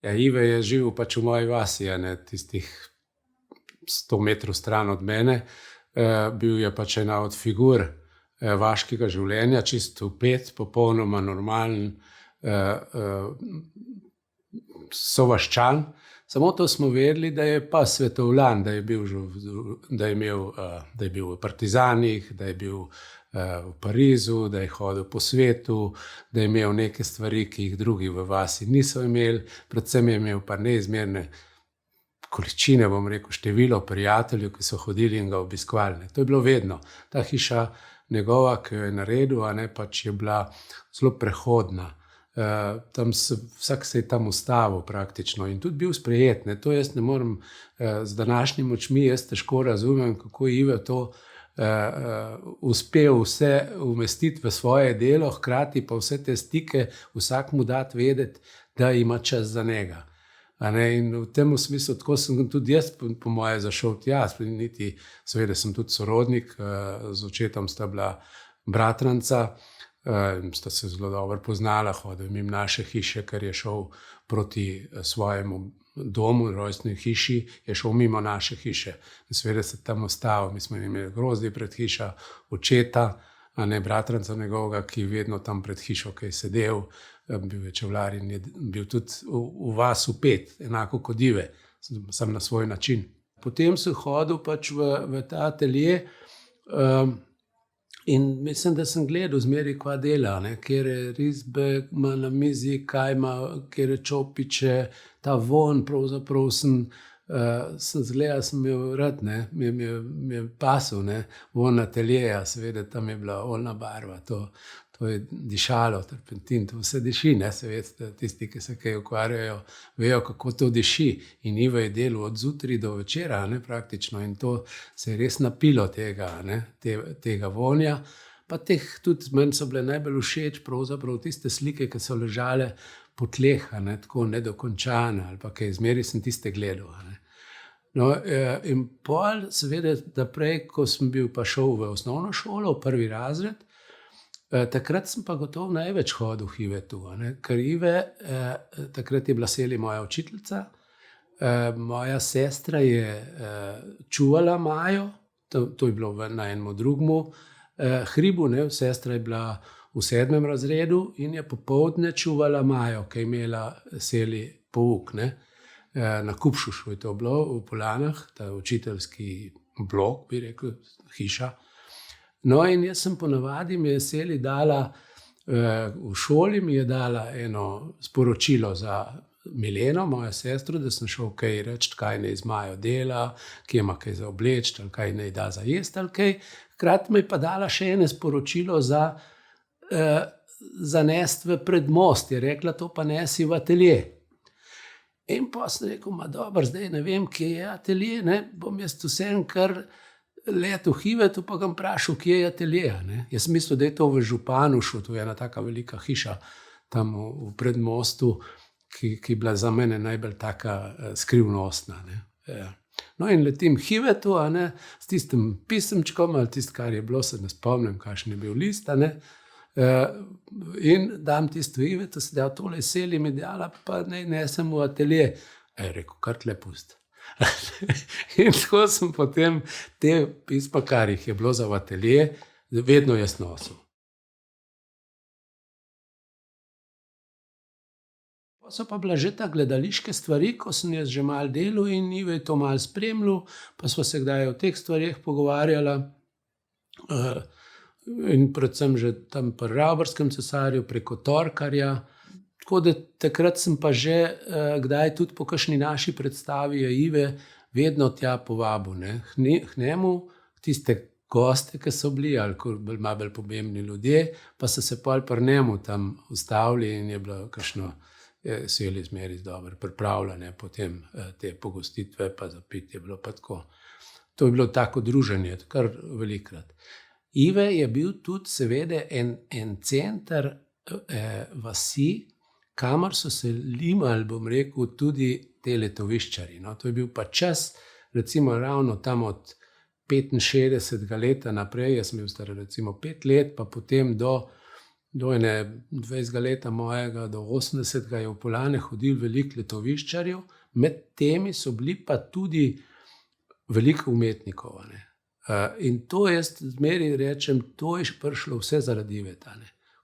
Ja, Ive je živel pač v moji vasi, tistih 100 metrov stran od mene. Bil je pač ena od figur vaškega življenja, čisto vpet, popolnoma normalen sovaščan. Samo to smo vedeli, da je pa svetovljan, da je bil v partizanih, da je bil v Parizu, da je hodil po svetu, da je imel neke stvari, ki jih drugi v vasi niso imeli, predvsem je imel pa neizmerne količine, bom rekel, število prijateljev, ki so hodili in ga obiskovali. To je bilo vedno. Ta hiša njegova, ki jo je naredil, pač je bila zelo prehodna. Vsak se je tam ustavil praktično in tudi bil sprejet. To jaz ne morem z današnjimi očmi, jaz težko razumem, kako Ive to uspel vse umestiti v svoje delo, hkrati pa vse te stike vsakmu dati vedeti, da ima čas za njega. In v tem smislu, tako sem tudi jaz po moje zašel tja, seveda sem tudi sorodnik, z očetom sta bila bratranca, sta se zelo dobro poznala, hodil mimo naše hiše, ker je šel proti svojemu domu, rojstni hiši, je šel mimo naše hiše. In seveda se tam ustavil, mi smo imeli grozdi pred hišo očeta, bratranca njegovega, ki je vedno tam pred hišo, ki je sedel, bil je čevljar in je bil tudi v vas vpet, enako kot Ive, sem na svoj način. Potem sem hodil pač v ta atelje in mislim, da sem gledal zmeri, kva dela, kjer je risbe ima na mizi, kaj ima, kjer je čopiče, ta von, pravzaprav sem zgledal, sem imel rad, mi je pasel, von ateljeja, seveda tam je bila oljna barva, to je dišalo, terpentin, to vse diši, seveda tisti, ki se kaj ukvarjajo, vejo, kako to diši. In Ive je delal od zjutraj do večera, praktično, in to se je res napilo tega vonja. Pa tudi meni so bile najbolj všeč pravzaprav tiste slike, ki so ležale po tleh, tako nedokončane, ali pa kaj, zmeri sem tiste gledal. No, in pol, seveda, naprej, ko sem bil pa šel v osnovno šolo, v 1. razred, takrat sem pa gotovo največ hodil v Ivetu, ker Ive, takrat je bila Seli moja učiteljica, moja sestra je čuvala Majo, to je bilo na enem drugemu hribu, sestra je bila v 7. razredu in je popoldne čuvala Majo, ki je imela Seli pouk, na Kupšušu je to bilo, v Polanah, ta učiteljski blok, bi rekel, hiša. No, in jaz sem ponavadi, mi je Seli dala, v šoli mi je dala eno sporočilo za Mileno, mojo sestro, da sem šel kaj reči, kaj naj z Majo dela, kje ima kaj za obleči, ali kaj naj da za jesti, ali kaj. Hkrati mi je pa dala še eno sporočilo za nesti v predmost, je rekla, to pa nesi v atelje. In pa sem rekel, dobro, zdaj ne vem, kje je atelje, bom jaz vsem kar letel v Ivetu, pa ga vprašal, kje je atelje. Jaz mislil, da je to v Županušu, to je ena taka velika hiša tam v predmostu, ki je bila za mene najbolj taka skrivnostna. No, in letim v Ivetu, s tistim pisemčkom, ali tisto, kar je bilo, se ne spomnim, kakšen je bil list, in dam tisto v Ivetu, se da tole Seli mi dala, pa naj nesem v atelje. Je rekel, kar tle pusti. In tako sem potem te pisma, kar jih je bilo za v atelje, vedno jaz nosil. Pa so pa bila že ta gledališke stvari, ko sem jaz že malo delal in Ive je to malo spremljal, pa sva se kdaj o teh stvareh pogovarjala. In predvsem že tam pri Ravbarskem cesarju, preko Torkarja. Tako da takrat sem pa že kdaj tudi po kakšni naši predstavi je Ive vedno tja povabil. K njemu, tiste goste, ki so bili, ali malo bolj pomembni ljudje, pa so se pol pri njemu tam ustavili in je bilo kakšno Seli zmeri dobro pripravljene, potem te pogostitve pa za pitje je bilo pa tako. To je bilo tako druženje, kar velikrat. Ive je bil tudi seveda en center vasi, kamor so se limali, bom rekel, tudi te letoviščari. To je bil pa čas, recimo ravno tam od 65. leta naprej, jaz sem bil star recimo 5 let, pa potem do do 20 leta mojega, do 80 je v Poljane hodil veliko letoviščarjev, med temi so bili pa tudi veliko umetnikov. In to jaz zmeraj rečem, to je prišlo vse zaradi Iveta.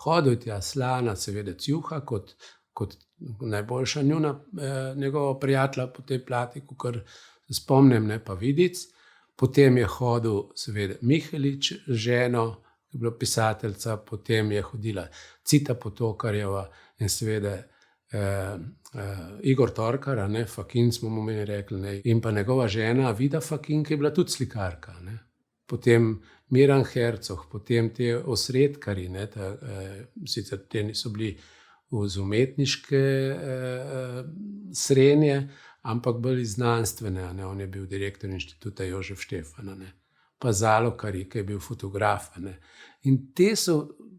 Hodil je tja Slana, seveda Cjuha, kot najboljša njegova prijatelja po tej plati, kakor se spomnim, pa Vidic. Potem je hodil seveda Mihelič, ženo, ki je bila pisateljica, potem je hodila Cita Potokarjeva in seveda Igor Torkar, Fakin smo mu meni rekli, in pa njegova žena Vida Fakin, ki je bila tudi slikarka. Potem Miran Hercog, potem te osredkari, sicer te niso bili z umetniške srenje, ampak bolj znanstvene. On je bil direktor inštituta Jožef Štefan, pa Zalokari, ki je bil fotograf. In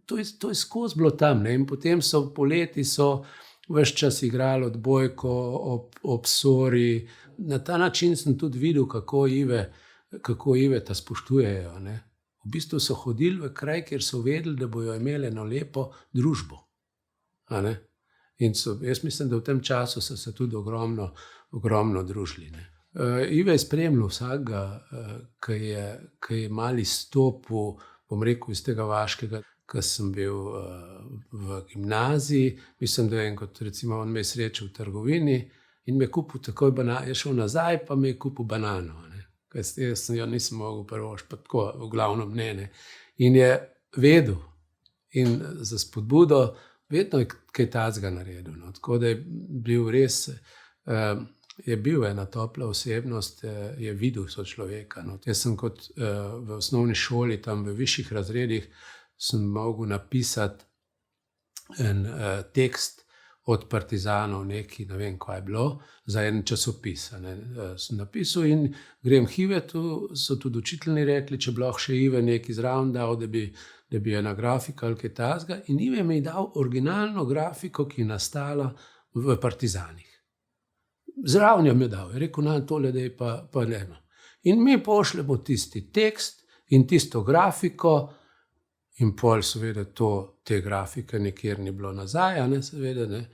to je skozi bilo tam. In potem so poleti ves čas igrali odbojko ob Sori. Na ta način sem tudi videl, kako Iveta spoštujejo. V bistvu so hodili v kraj, kjer so vedeli, da bojo imeli eno lepo družbo. In jaz mislim, da v tem času so se tudi ogromno družili. Ive je spremljal vsakega, ki je malo izstopil, bom rekel, iz tega vaškega, ko sem bil v gimnaziji. Mislim, da enkrat, recimo, on me je srečal v trgovini in me je kupil takoj banano. Je šel nazaj, pa me je kupil banano. Jaz jo nisem mogel prvoš, pa tako v glavnem ne. In je vedel in za spodbudo vedno je kaj tacga naredil. Tako da je bil res, je bil ena topla osebnost, je videl sočloveka. Jaz sem kot v osnovni šoli, tam v višjih razredih, sem mogel napisati en tekst od partizanov, neki, ne vem, kaj je bilo, za en časopis. Sem napisal in grem k Ivetu, so tudi učiteljni rekli, če bi lahko še Ive nekaj zraven dal, da bi ena grafika ali kaj tazga. In Ive mi je dal originalno grafiko, ki je nastala v Partizanih. Zraven jo mi je dal, je rekel, tole da je pa eno. In mi pošljemo tisti tekst in tisto grafiko in pol seveda te grafike nikjer ni bilo nazaj, seveda.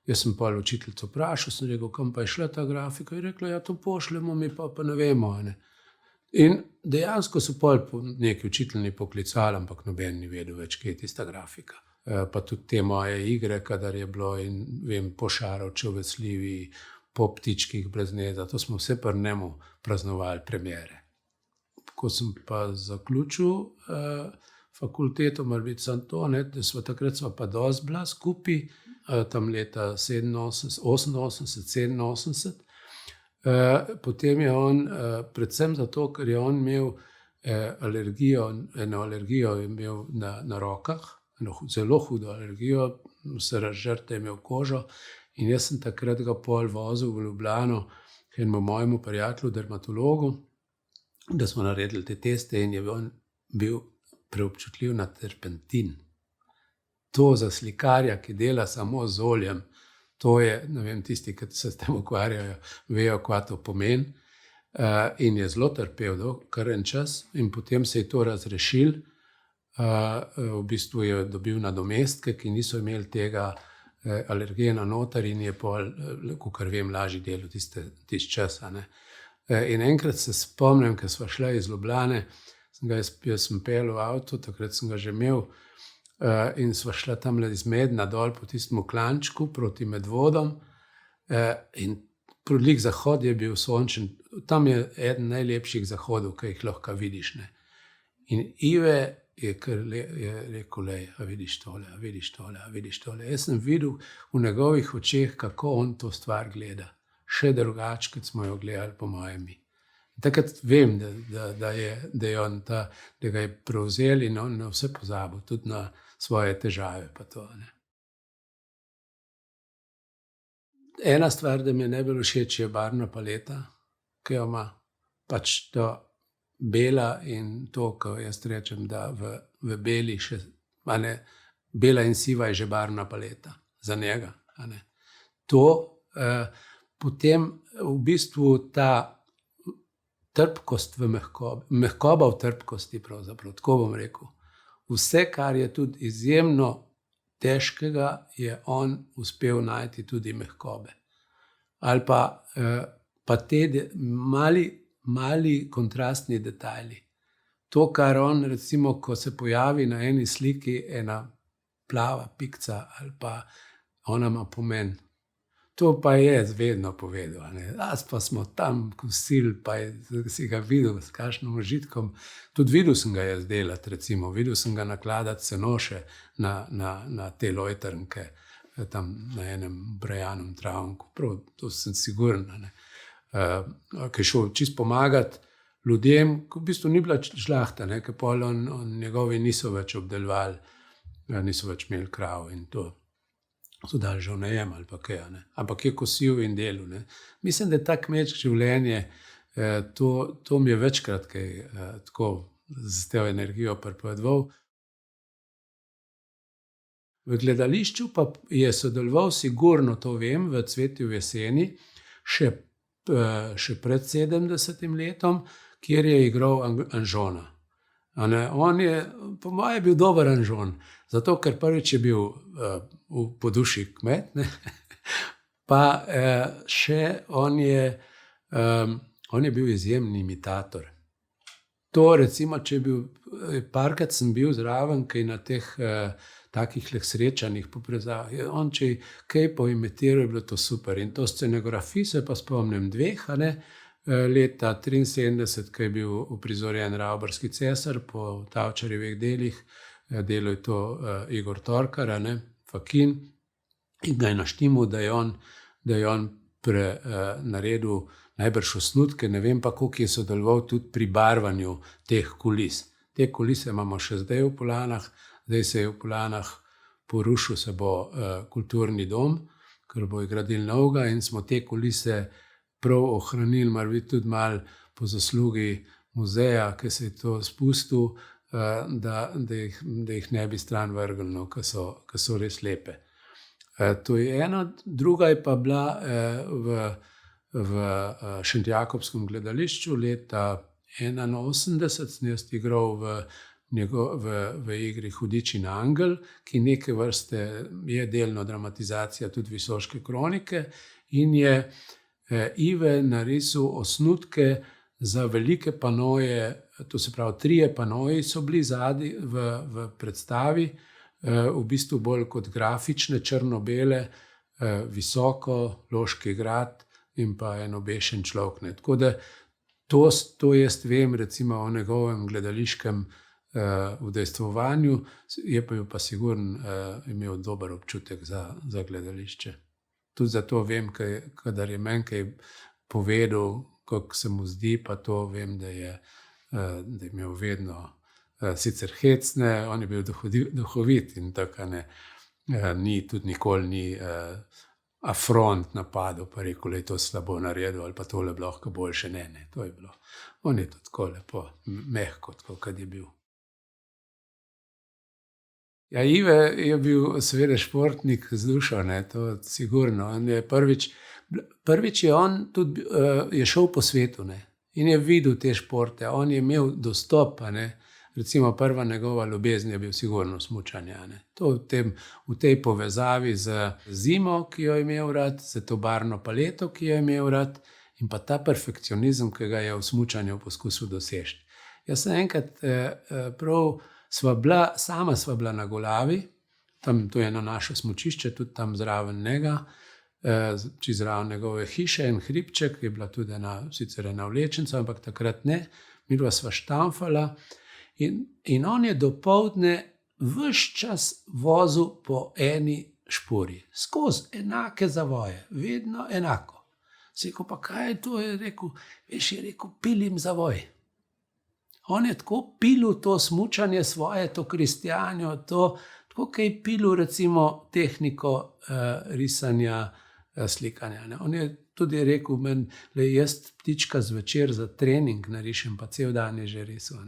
Jaz sem pol učiteljico vprašal, sem rekel, kam pa je šla ta grafika? Je rekla, ja, to pošljemo, mi pa ne vemo. In dejansko so pol neki učiteljni poklicali, ampak noben ni vedel več, kje je tista grafika. Pa tudi te moje igre, kadar je bilo in vem, Pošarovčev vesljivi, po ptičkih brez gnezda, to smo vse pri njemu praznovali premiere. Ko sem pa zaključil fakulteto, mora biti samo to, da takrat sva pa dosti bila skupaj, tam leta 88, 87. Potem je on, predvsem zato, ker je on imel eno alergijo je imel na rokah, zelo hudo alergijo, se razžrte je imel kožo in jaz sem takrat ga pol vozil v Ljubljano k enemu mojemu prijatelju, dermatologu, da smo naredili te teste in je on bil preobčutljiv na terpentin. To za slikarja, ki dela samo z oljem, to je, ne vem, tisti, ki se s tem ukvarjajo, vejo, kaj to pomeni. In je zelo trpel kar en čas in potem se je to razrešil. V bistvu je dobil nadomestke, ki niso imeli tega alergena noter in je pol, kakor vem, lažji delal tisti čas. In enkrat se spomnim, ker sva šla iz Ljubljane, jaz sem pel v avto, takrat sem ga že imel, in sva šla tam iz Medna dol po tistem klančku proti Medvodom in lik zahod je bil sončen. Tam je eden najlepših zahodov, ki jih lahko vidiš. In Ive je rekel, a vidiš tole, a vidiš tole, a vidiš tole. Jaz sem videl v njegovih očeh, kako on to stvar gleda. Še drugače, kot smo jo gledali po mojem mi. Takrat vem, da ga je prevzel in on na vse pozabil, tudi na svoje težave. Pa to, Ena stvar, da mi je najbolj všeč, je barvna paleta, ki jo ima. Pač to bela in to, ko jaz rečem, da v beli še, bela in siva je že barvna paleta za njega. To, potem v bistvu ta trpkost v mehkoba v trpkosti pravzaprav, tako bom rekel. Vse, kar je tudi izjemno težkega je on uspel najti tudi mehkobe. Ali pa te mali kontrastni detajli. To, kar on, recimo, ko se pojavi na eni sliki ena plava pikca ali pa ona ima pomen. To pa je vedno povedal. Pa smo tam kosili, pa si ga videl s kakšnim užitkom. Tudi videl sem ga jaz delati, recimo. Videl sem ga nakladati senoše na te lojtrnke, tam na enem brajanem travnku. Prav, to sem siguren. Ki je šel čist pomagati ljudem, ko v bistvu ni bila žlahta, ker pol njegovi niso več obdelovali, niso več imeli krav in to. So dali že v najem ali pa kaj, ampak je kosil in delal. Mislim, da je ta kmečko življenje, to mi je večkrat kaj tako z te energijo pripovedoval. V gledališču pa je sodeloval, sigurno to vem, v Cvetju v jeseni, še pred 70. letom, kjer je igral Anžona. On je, po moje, bil dober Anžon, zato ker prvič je bil po duši kmet, pa še on je bil izjemen imitator. To recimo, če je bil, parkrat sem bil zraven, kaj na teh takih srečanjih po prezavah. On, če je kaj poimitiral, je bilo to super. In to scenografij se pa spomnim 2, leta 1973, ko je bil uprizorjen Ravbarski cesar po Tavčarjevih delih, delal je to Igor Torkar, Fakin, in ga je naštimal, da je on naredil najbrž osnutke, ne vem pa, koliko je sodeloval tudi pri barvanju teh kulis. Te kulise imamo še zdaj v Poljanah, zdaj se je v Poljanah porušil, se bo kulturni dom, ker bo gradili novega in smo te kulise prav ohranili, mar biti tudi malo po zaslugi muzeja, ki se je to spustil, da jih ne bi stran vrgli, ki so res lepe. To je ena, druga je pa bila v Šentjakobskem gledališču leta 1981, sem jaz igral v igri Hudič in angel, ki neke vrste je delno dramatizacija tudi Visoške kronike in je Ive narisal osnutke za velike panoje, to se pravi 3 panoji so bili zadaj v predstavi, v bistvu bolj kot grafične, črno-bele, visoko, Loški grad in pa en obešen človek. Tako da to jaz vem recimo o njegovem gledališkem udejstvovanju, je pa sigurno imel dober občutek za gledališče. Tudi zato vem, kadar je meni kaj povedal, kako se mu zdi, pa to vem, da je imel vedno sicer hecne, on je bil duhovit in tako, tudi nikoli ni afront napadel, pa rekel, da je to slabo naredil ali pa tole bi lahko boljše, ne, to je bilo. On je to tako lepo, mehko, tako kot je bil. Ja, Ive je bil seveda športnik z dušo, to sigurno. On je prvič je on tudi je šel po svetu, in je videl te športe. On je imel dostop, recimo prva njegova ljubezen je bil sigurno smučanje. To v tej povezavi z zimo, ki jo je imel rad, z to barvno paleto, ki jo je imel rad, in pa ta perfekcionizem, ki ga je v smučanju poskusil doseči. Jaz sem enkrat sama sva bila na Golavi, tam to je eno naše smučišče, tudi tam zraven njega, čez zraven njegove hiše, en hribček, je bila tudi sicer ena vlečnica, ampak takrat ne, midva sva štamfala in on je dopoldne ves čas vozil po eni špori, skozi enake zavoje, vedno enako. Se je rekel, pa kaj je to? Je rekel, pilim zavoj. On je tako pilil to smučanje svoje, to kristjanjo, tako kot je pilil recimo tehniko risanja, slikanja. On je tudi rekel meni, jaz ptička zvečer za trening narišem, pa cel dan je že risal.